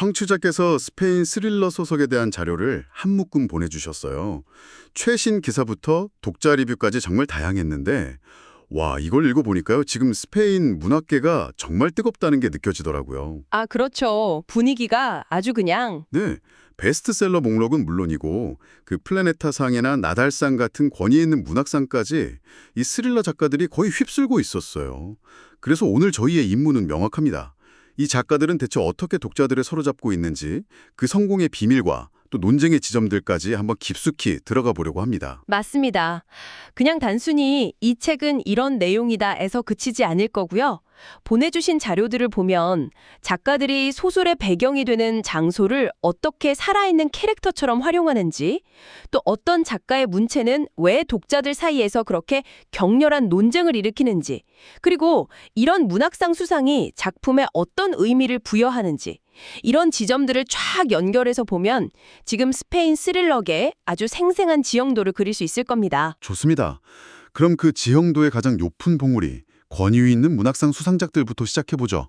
청취자께서 스페인 스릴러 소설에 대한 자료를 한 묶음 보내주셨어요. 최신 기사부터 독자 리뷰까지 정말 다양했는데 와, 이걸 읽어보니까요. 지금 스페인 문학계가 정말 뜨겁다는 게 느껴지더라고요. 아, 그렇죠. 분위기가 아주 그냥. 네, 베스트셀러 목록은 물론이고 그 플래네타상이나 나달상 같은 권위 있는 문학상까지 이 스릴러 작가들이 거의 휩쓸고 있었어요. 그래서 오늘 저희의 임무는 명확합니다. 이 작가들은 대체 어떻게 독자들을 사로잡고 있는지 그 성공의 비밀과 또 논쟁의 지점들까지 한번 깊숙이 들어가 보려고 합니다. 맞습니다. 그냥 단순히 이 책은 이런 내용이다에서 그치지 않을 거고요. 보내주신 자료들을 보면 작가들이 소설의 배경이 되는 장소를 어떻게 살아있는 캐릭터처럼 활용하는지, 또 어떤 작가의 문체는 왜 독자들 사이에서 그렇게 격렬한 논쟁을 일으키는지, 그리고 이런 문학상 수상이 작품에 어떤 의미를 부여하는지, 이런 지점들을 쫙 연결해서 보면 지금 스페인 스릴러계의 아주 생생한 지형도를 그릴 수 있을 겁니다. 좋습니다. 그럼 그 지형도의 가장 높은 봉우리, 권위 있는 문학상 수상작들부터 시작해보죠.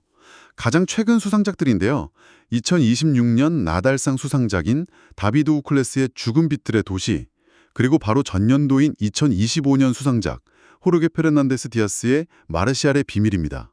가장 최근 수상작들인데요. 2026년 나달상 수상작인 다비드 우클레스의 죽은 빛들의 도시, 그리고 바로 전년도인 2025년 수상작 호르게 페르난데스 디아스의 마르시알의 비밀입니다.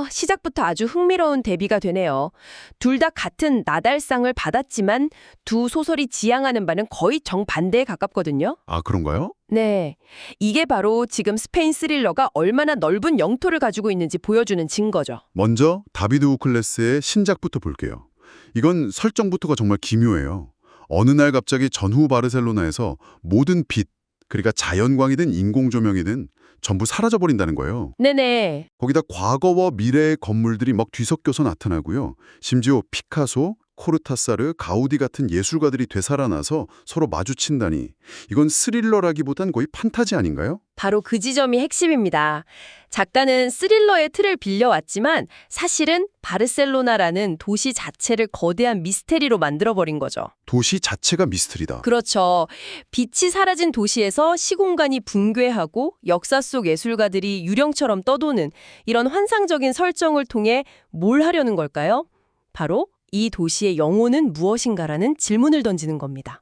시작부터 아주 흥미로운 대비가 되네요. 둘 다 같은 나달상을 받았지만 두 소설이 지향하는 바는 거의 정반대에 가깝거든요. 아, 그런가요? 네. 이게 바로 지금 스페인 스릴러가 얼마나 넓은 영토를 가지고 있는지 보여주는 증거죠. 먼저 다비드 우클레스의 신작부터 볼게요. 이건 설정부터가 정말 기묘해요. 어느 날 갑자기 전후 바르셀로나에서 모든 빛, 그러니까 자연광이든 인공조명이든 전부 사라져버린다는 거예요. 네네. 거기다 과거와 미래의 건물들이 막 뒤섞여서 나타나고요. 심지어 피카소, 코르타사르, 가우디 같은 예술가들이 되살아나서 서로 마주친다니. 이건 스릴러라기보단 거의 판타지 아닌가요? 바로 그 지점이 핵심입니다. 작가는 스릴러의 틀을 빌려왔지만 사실은 바르셀로나라는 도시 자체를 거대한 미스테리로 만들어버린 거죠. 도시 자체가 미스터리다. 그렇죠. 빛이 사라진 도시에서 시공간이 붕괴하고 역사 속 예술가들이 유령처럼 떠도는 이런 환상적인 설정을 통해 뭘 하려는 걸까요? 바로 이 도시의 영혼은 무엇인가라는 질문을 던지는 겁니다.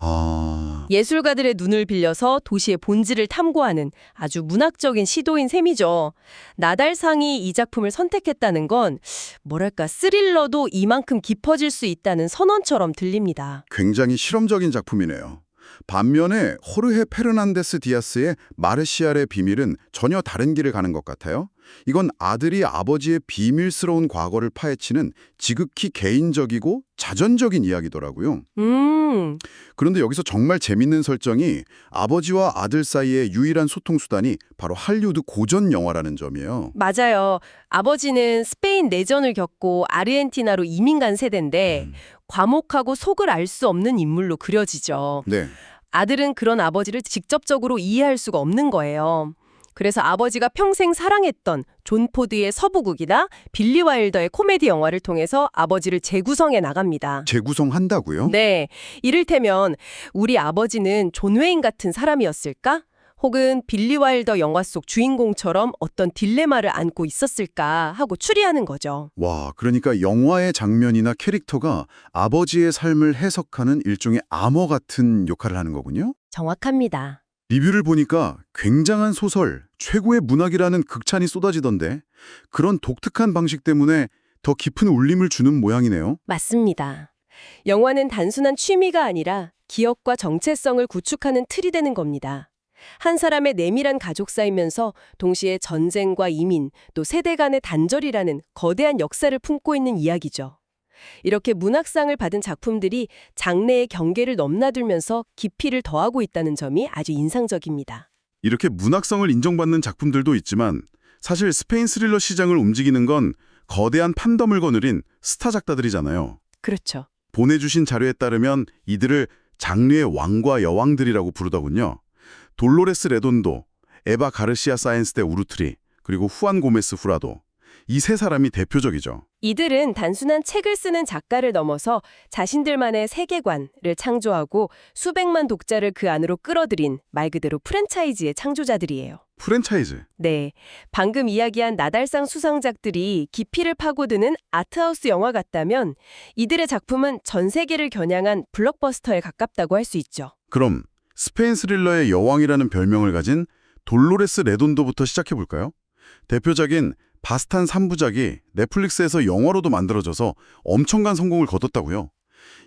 예술가들의 눈을 빌려서 도시의 본질을 탐구하는 아주 문학적인 시도인 셈이죠. 나달상이 이 작품을 선택했다는 건 뭐랄까 스릴러도 이만큼 깊어질 수 있다는 선언처럼 들립니다. 굉장히 실험적인 작품이네요. 반면에 호르헤 페르난데스 디아스의 마르시알의 비밀은 전혀 다른 길을 가는 것 같아요. 이건 아들이 아버지의 비밀스러운 과거를 파헤치는 지극히 개인적이고 자전적인 이야기더라고요. 그런데 여기서 정말 재밌는 설정이 아버지와 아들 사이의 유일한 소통수단이 바로 할리우드 고전 영화라는 점이에요. 맞아요. 아버지는 스페인 내전을 겪고 아르헨티나로 이민 간 세대인데 과묵하고 속을 알 수 없는 인물로 그려지죠. 네. 아들은 그런 아버지를 직접적으로 이해할 수가 없는 거예요. 그래서 아버지가 평생 사랑했던 존 포드의 서부극이나 빌리 와일더의 코미디 영화를 통해서 아버지를 재구성해 나갑니다. 재구성한다고요? 네, 이를테면 우리 아버지는 존 웨인 같은 사람이었을까? 혹은 빌리 와일더 영화 속 주인공처럼 어떤 딜레마를 안고 있었을까 하고 추리하는 거죠. 와, 그러니까 영화의 장면이나 캐릭터가 아버지의 삶을 해석하는 일종의 암호 같은 역할을 하는 거군요? 정확합니다. 리뷰를 보니까 굉장한 소설, 최고의 문학이라는 극찬이 쏟아지던데 그런 독특한 방식 때문에 더 깊은 울림을 주는 모양이네요. 맞습니다. 영화는 단순한 취미가 아니라 기억과 정체성을 구축하는 틀이 되는 겁니다. 한 사람의 내밀한 가족사이면서 동시에 전쟁과 이민, 또 세대 간의 단절이라는 거대한 역사를 품고 있는 이야기죠. 이렇게 문학상을 받은 작품들이 장르의 경계를 넘나들면서 깊이를 더하고 있다는 점이 아주 인상적입니다. 이렇게 문학성을 인정받는 작품들도 있지만 사실 스페인 스릴러 시장을 움직이는 건 거대한 판덤을 거느린 스타 작가들이잖아요. 그렇죠. 보내주신 자료에 따르면 이들을 장르의 왕과 여왕들이라고 부르더군요. 돌로레스 레돈도, 에바 가르시아 사이엔스 대 우르트리, 그리고 후안 고메스 후라도. 이 세 사람이 대표적이죠. 이들은 단순한 책을 쓰는 작가를 넘어서 자신들만의 세계관을 창조하고 수백만 독자를 그 안으로 끌어들인 말 그대로 프랜차이즈의 창조자들이에요. 프랜차이즈. 네, 방금 이야기한 나달상 수상작들이 깊이를 파고드는 아트하우스 영화 같다면 이들의 작품은 전 세계를 겨냥한 블록버스터에 가깝다고 할 수 있죠. 그럼 스페인 스릴러의 여왕이라는 별명을 가진 돌로레스 레돈도부터 시작해볼까요? 대표작인 바스탄 3부작이 넷플릭스에서 영화로도 만들어져서 엄청난 성공을 거뒀다고요.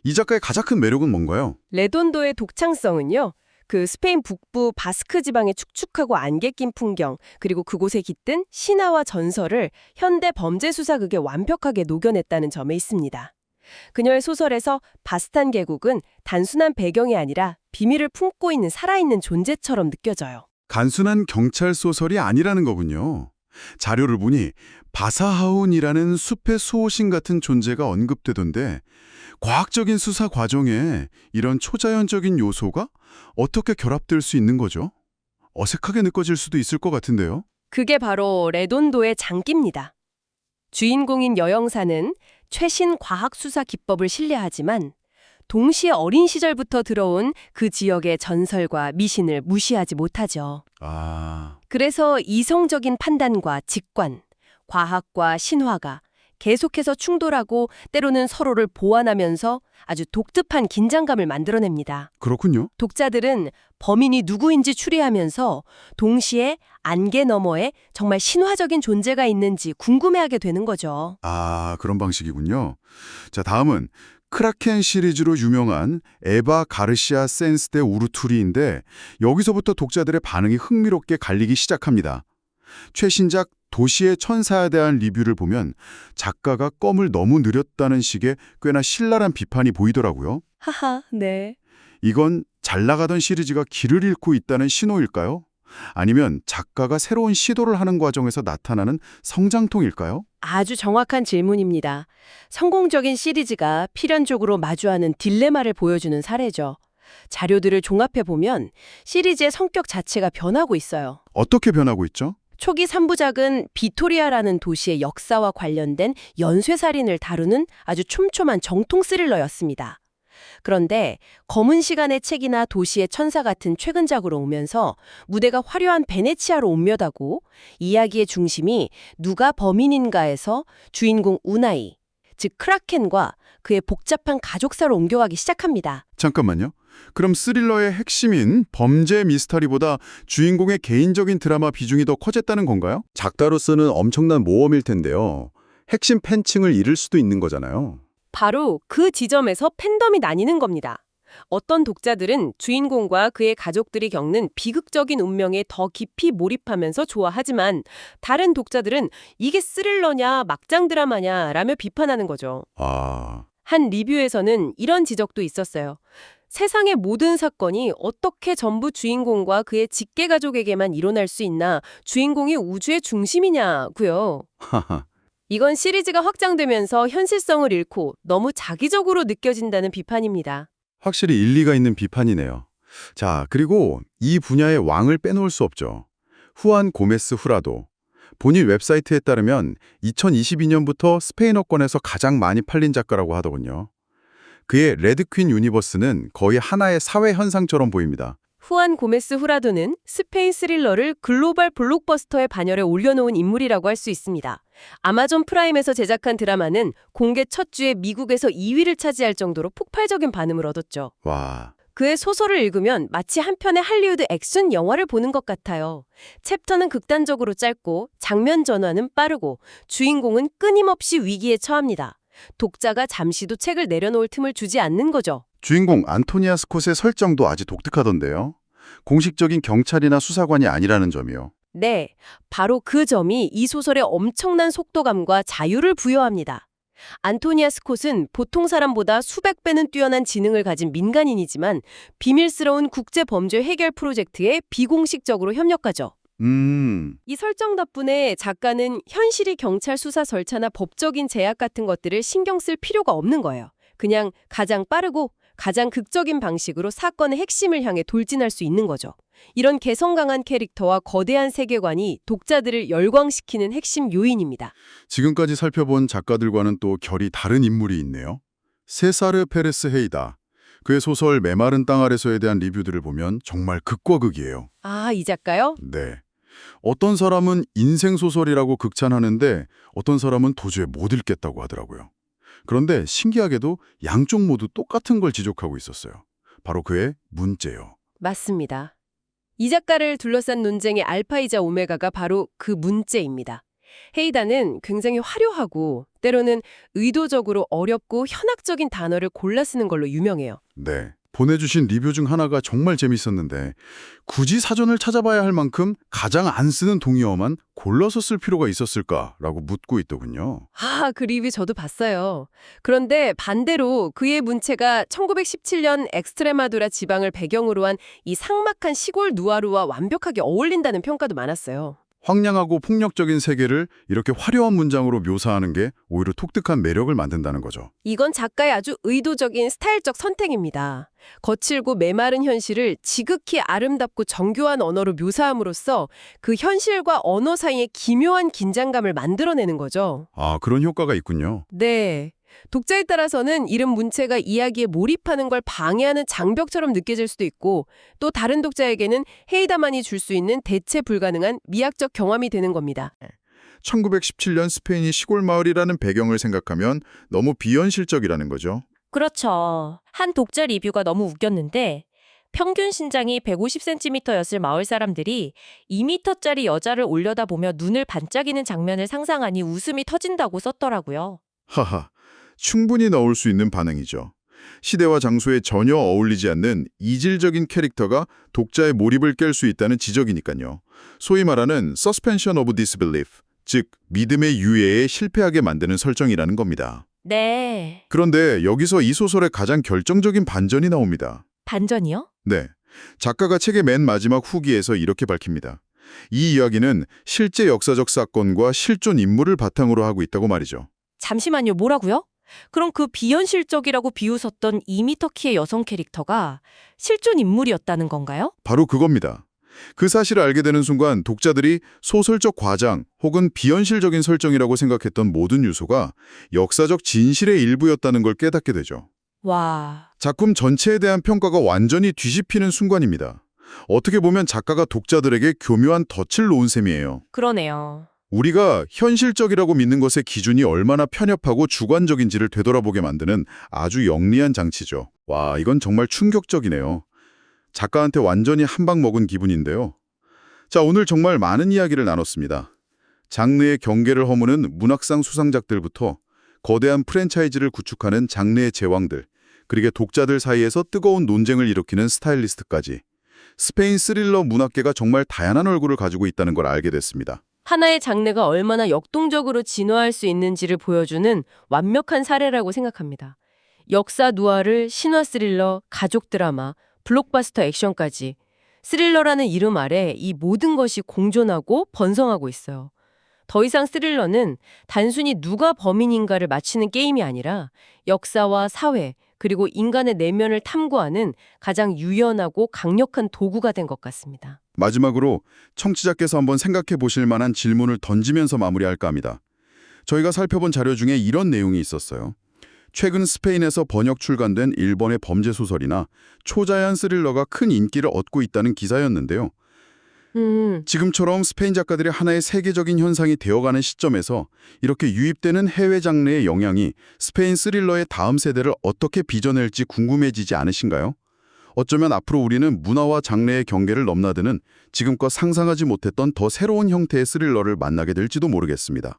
이 작가의 가장 큰 매력은 뭔가요? 레돈도의 독창성은요. 그 스페인 북부 바스크 지방의 축축하고 안개 낀 풍경, 그리고 그곳에 깃든 신화와 전설을 현대 범죄 수사극에 완벽하게 녹여냈다는 점에 있습니다. 그녀의 소설에서 바스탄 계곡은 단순한 배경이 아니라 비밀을 품고 있는 살아있는 존재처럼 느껴져요. 단순한 경찰 소설이 아니라는 거군요. 자료를 보니 바사하운이라는 숲의 수호신 같은 존재가 언급되던데 과학적인 수사 과정에 이런 초자연적인 요소가 어떻게 결합될 수 있는 거죠? 어색하게 느껴질 수도 있을 것 같은데요. 그게 바로 레돈도의 장기입니다. 주인공인 여영사는 최신 과학 수사 기법을 신뢰하지만 동시에 어린 시절부터 들어온 그 지역의 전설과 미신을 무시하지 못하죠. 그래서 이성적인 판단과 직관, 과학과 신화가 계속해서 충돌하고 때로는 서로를 보완하면서 아주 독특한 긴장감을 만들어냅니다. 그렇군요. 독자들은 범인이 누구인지 추리하면서 동시에 안개 너머에 정말 신화적인 존재가 있는지 궁금해하게 되는 거죠. 그런 방식이군요. 자, 다음은 크라켄 시리즈로 유명한 에바 가르시아 센스 데 우르투리인데 여기서부터 독자들의 반응이 흥미롭게 갈리기 시작합니다. 최신작 도시의 천사에 대한 리뷰를 보면 작가가 껌을 너무 느렸다는 식의 꽤나 신랄한 비판이 보이더라고요. 하하, 네. 이건 잘 나가던 시리즈가 길을 잃고 있다는 신호일까요? 아니면 작가가 새로운 시도를 하는 과정에서 나타나는 성장통일까요? 아주 정확한 질문입니다. 성공적인 시리즈가 필연적으로 마주하는 딜레마를 보여주는 사례죠. 자료들을 종합해보면 시리즈의 성격 자체가 변하고 있어요. 어떻게 변하고 있죠? 초기 3부작은 비토리아라는 도시의 역사와 관련된 연쇄살인을 다루는 아주 촘촘한 정통 스릴러였습니다. 그런데 검은 시간의 책이나 도시의 천사 같은 최근작으로 오면서 무대가 화려한 베네치아로 옮겨다고 이야기의 중심이 누가 범인인가에서 주인공 우나이, 즉 크라켄과 그의 복잡한 가족사로 옮겨가기 시작합니다. 잠깐만요. 그럼 스릴러의 핵심인 범죄 미스터리보다 주인공의 개인적인 드라마 비중이 더 커졌다는 건가요? 작가로서는 엄청난 모험일 텐데요. 핵심 팬층을 잃을 수도 있는 거잖아요. 바로 그 지점에서 팬덤이 나뉘는 겁니다. 어떤 독자들은 주인공과 그의 가족들이 겪는 비극적인 운명에 더 깊이 몰입하면서 좋아하지만 다른 독자들은 이게 스릴러냐 막장 드라마냐 라며 비판하는 거죠. 한 리뷰에서는 이런 지적도 있었어요. 세상의 모든 사건이 어떻게 전부 주인공과 그의 직계가족에게만 일어날 수 있나 주인공이 우주의 중심이냐고요. 이건 시리즈가 확장되면서 현실성을 잃고 너무 자기적으로 느껴진다는 비판입니다. 확실히 일리가 있는 비판이네요. 자, 그리고 이 분야의 왕을 빼놓을 수 없죠. 후안 고메스 후라도. 본인 웹사이트에 따르면 2022년부터 스페인어권에서 가장 많이 팔린 작가라고 하더군요. 그의 레드퀸 유니버스는 거의 하나의 사회 현상처럼 보입니다. 후안 고메스 후라도는 스페인 스릴러를 글로벌 블록버스터의 반열에 올려놓은 인물이라고 할 수 있습니다. 아마존 프라임에서 제작한 드라마는 공개 첫 주에 미국에서 2위를 차지할 정도로 폭발적인 반응을 얻었죠. 와, 그의 소설을 읽으면 마치 한 편의 할리우드 액션 영화를 보는 것 같아요. 챕터는 극단적으로 짧고 장면 전환은 빠르고 주인공은 끊임없이 위기에 처합니다. 독자가 잠시도 책을 내려놓을 틈을 주지 않는 거죠. 주인공 안토니아 스콧의 설정도 아주 독특하던데요. 공식적인 경찰이나 수사관이 아니라는 점이요. 네, 바로 그 점이 이 소설의 엄청난 속도감과 자유를 부여합니다. 안토니아 스콧은 보통 사람보다 수백 배는 뛰어난 지능을 가진 민간인이지만 비밀스러운 국제 범죄 해결 프로젝트에 비공식적으로 협력하죠. 이 설정 덕분에 작가는 현실이 경찰 수사 절차나 법적인 제약 같은 것들을 신경 쓸 필요가 없는 거예요. 그냥 가장 빠르고 가장 극적인 방식으로 사건의 핵심을 향해 돌진할 수 있는 거죠. 이런 개성 강한 캐릭터와 거대한 세계관이 독자들을 열광시키는 핵심 요인입니다. 지금까지 살펴본 작가들과는 또 결이 다른 인물이 있네요. 세사르 페레스 헤이다. 그의 소설 메마른 땅 아래서에 대한 리뷰들을 보면 정말 극과 극이에요. 아, 이 작가요? 네. 어떤 사람은 인생소설이라고 극찬하는데 어떤 사람은 도저히 못 읽겠다고 하더라고요. 그런데 신기하게도 양쪽 모두 똑같은 걸 지적하고 있었어요. 바로 그의 문제요. 맞습니다. 이 작가를 둘러싼 논쟁의 알파이자 오메가가 바로 그 문제입니다. 헤이다는 굉장히 화려하고 때로는 의도적으로 어렵고 현학적인 단어를 골라 쓰는 걸로 유명해요. 네. 보내주신 리뷰 중 하나가 정말 재밌었는데 굳이 사전을 찾아봐야 할 만큼 가장 안 쓰는 동의어만 골라서 쓸 필요가 있었을까라고 묻고 있더군요. 그 리뷰 저도 봤어요. 그런데 반대로 그의 문체가 1917년 엑스트레마두라 지방을 배경으로 한 이 삭막한 시골 누아르와 완벽하게 어울린다는 평가도 많았어요. 황량하고 폭력적인 세계를 이렇게 화려한 문장으로 묘사하는 게 오히려 독특한 매력을 만든다는 거죠. 이건 작가의 아주 의도적인 스타일적 선택입니다. 거칠고 메마른 현실을 지극히 아름답고 정교한 언어로 묘사함으로써 그 현실과 언어 사이에 기묘한 긴장감을 만들어내는 거죠. 아, 그런 효과가 있군요. 네. 독자에 따라서는 이런 문체가 이야기에 몰입하는 걸 방해하는 장벽처럼 느껴질 수도 있고 또 다른 독자에게는 헤이다만이 줄 수 있는 대체 불가능한 미학적 경험이 되는 겁니다. 1917년 스페인이 시골 마을이라는 배경을 생각하면 너무 비현실적이라는 거죠. 그렇죠. 한 독자 리뷰가 너무 웃겼는데 평균 신장이 150cm였을 마을 사람들이 2m짜리 여자를 올려다보며 눈을 반짝이는 장면을 상상하니 웃음이 터진다고 썼더라고요. 하하, 충분히 넣을 수 있는 반응이죠. 시대와 장소에 전혀 어울리지 않는 이질적인 캐릭터가 독자의 몰입을 깰 수 있다는 지적이니까요. 소위 말하는 suspension of disbelief, 즉 믿음의 유예에 실패하게 만드는 설정이라는 겁니다. 네. 그런데 여기서 이 소설의 가장 결정적인 반전이 나옵니다. 반전이요? 네, 작가가 책의 맨 마지막 후기에서 이렇게 밝힙니다. 이 이야기는 실제 역사적 사건과 실존 인물을 바탕으로 하고 있다고 말이죠. 잠시만요. 뭐라고요? 그럼 그 비현실적이라고 비웃었던 2m 키의 여성 캐릭터가 실존 인물이었다는 건가요? 바로 그겁니다. 그 사실을 알게 되는 순간 독자들이 소설적 과장 혹은 비현실적인 설정이라고 생각했던 모든 요소가 역사적 진실의 일부였다는 걸 깨닫게 되죠. 와, 작품 전체에 대한 평가가 완전히 뒤집히는 순간입니다. 어떻게 보면 작가가 독자들에게 교묘한 덫을 놓은 셈이에요. 그러네요. 우리가 현실적이라고 믿는 것의 기준이 얼마나 편협하고 주관적인지를 되돌아보게 만드는 아주 영리한 장치죠. 와, 이건 정말 충격적이네요. 작가한테 완전히 한 방 먹은 기분인데요. 자, 오늘 정말 많은 이야기를 나눴습니다. 장르의 경계를 허무는 문학상 수상작들부터 거대한 프랜차이즈를 구축하는 장르의 제왕들, 그리고 독자들 사이에서 뜨거운 논쟁을 일으키는 스타일리스트까지 스페인 스릴러 문학계가 정말 다양한 얼굴을 가지고 있다는 걸 알게 됐습니다. 하나의 장르가 얼마나 역동적으로 진화할 수 있는지를 보여주는 완벽한 사례라고 생각합니다. 역사 누아르, 신화 스릴러, 가족 드라마, 블록버스터 액션까지 스릴러라는 이름 아래 이 모든 것이 공존하고 번성하고 있어요. 더 이상 스릴러는 단순히 누가 범인인가를 맞히는 게임이 아니라 역사와 사회, 그리고 인간의 내면을 탐구하는 가장 유연하고 강력한 도구가 된 것 같습니다. 마지막으로 청취자께서 한번 생각해 보실 만한 질문을 던지면서 마무리할까 합니다. 저희가 살펴본 자료 중에 이런 내용이 있었어요. 최근 스페인에서 번역 출간된 일본의 범죄 소설이나 초자연 스릴러가 큰 인기를 얻고 있다는 기사였는데요. 지금처럼 스페인 작가들이 하나의 세계적인 현상이 되어가는 시점에서 이렇게 유입되는 해외 장르의 영향이 스페인 스릴러의 다음 세대를 어떻게 빚어낼지 궁금해지지 않으신가요? 어쩌면 앞으로 우리는 문화와 장르의 경계를 넘나드는 지금껏 상상하지 못했던 더 새로운 형태의 스릴러를 만나게 될지도 모르겠습니다.